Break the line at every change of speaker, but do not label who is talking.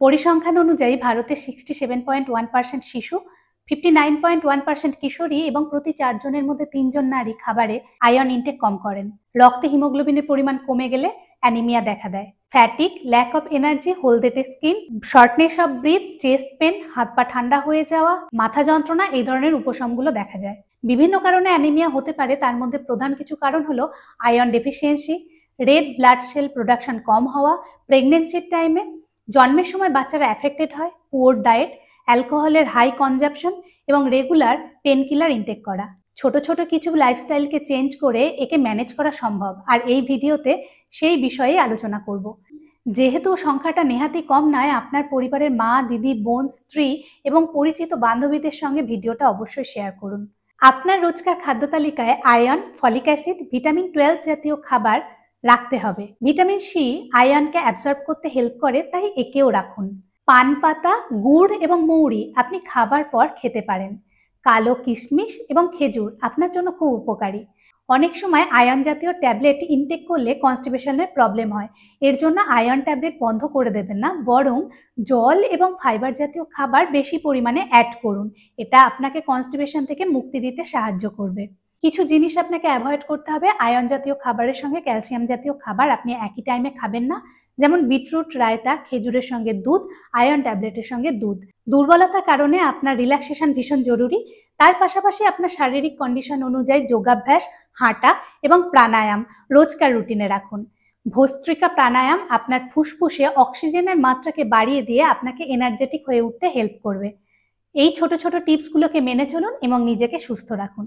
পরিসংখ্যান অনুযায়ী ভারতে 67.1% শিশু, 59.1% কিশোরী এবং প্রতি 4 জনের মধ্যে 3 জন নারী খাবারে আয়রন ইনটেক কম করেন। রক্তে হিমোগ্লোবিনের পরিমাণ কমে গেলে অ্যানিমিয়া দেখা দেয়। ফ্যাটিক, ল্যাক অফ এনার্জি, হলদেটে skin, shortness of breath, chest pain, হাত পা ঠান্ডা হয়ে যাওয়া, মাথা যন্ত্রণা এই ধরনের উপশমগুলো দেখা যায়। বিভিন্ন কারণে অ্যানিমিয়া হতে পারে, তার মধ্যে প্রধান কিছু কারণ হলো iron deficiency, red blood cell production কম হওয়া, প্রেগনেন্সির টাইমে, জন্মের সময় বাচ্চারা অ্যাফেক্টেড হয়, পুয়ার ডায়েট, অ্যালকোহলের হাই কনজাম্পশন এবং রেগুলার পেনকিলার ইনটেক করা। ছোট ছোট কিছু লাইফস্টাইলকে চেঞ্জ করে একে ম্যানেজ করা সম্ভব, আর এই ভিডিওতে সেই বিষয়ে আলোচনা করব। যেহেতু সংখ্যাটা নেহাতি কম নয়, আপনার পরিবারের মা, দিদি, বোন, স্ত্রী এবং পরিচিত বান্ধবীদের সঙ্গে ভিডিওটা অবশ্যই শেয়ার করুন। আপনার রোজকার খাদ্য তালিকায় আয়রন, ফলিক অ্যাসিড, ভিটামিন 12 জাতীয় খাবার রাখতে হবে। ভিটামিন সি আয়রনকে অ্যাবসর্ব করতে হেল্প করে, তাই একেও রাখুন। পান পাতা, গুড় এবং মৌরি আপনি খাবার পর খেতে পারেন। কালো কিশমিশ এবং খেজুর আপনার জন্য খুব উপকারী। অনেক সময় আয়রন জাতীয় ট্যাবলেট ইনটেক করলে কনস্টিপেশনের প্রবলেম হয়। এর জন্য আয়রন ট্যাবলেট বন্ধ করে দেবেন না, বরং জল এবং ফাইবার জাতীয় খাবার বেশি পরিমাণে অ্যাড করুন। এটা আপনাকে কনস্টিপেশন থেকে মুক্তি দিতে সাহায্য করবে। কিছু জিনিস আপনাকে অ্যাভয়েড করতে হবে। আয়রন জাতীয় খাবারের সঙ্গে ক্যালসিয়াম জাতীয় খাবার আপনি একই টাইমে খাবেন না, যেমন বিটরুট রায়তা, খেজুরের সঙ্গে দুধ, আয়রন ট্যাবলেটের সঙ্গে দুধ। দুর্বলতার কারণে আপনার রিল্যাক্সেশন ভীষণ জরুরি। তার পাশাপাশি আপনার শারীরিক কন্ডিশন অনুযায়ী যোগাভ্যাস, হাঁটা এবং প্রাণায়াম রোজকার রুটিনে রাখুন। ভস্ত্রিকা প্রাণায়াম আপনার ফুসফুসে অক্সিজেনের মাত্রাকে বাড়িয়ে দিয়ে আপনাকে এনার্জেটিক হয়ে উঠতে হেল্প করবে। এই ছোট ছোট টিপসগুলোকে মেনে চলুন এবং নিজেকে সুস্থ রাখুন।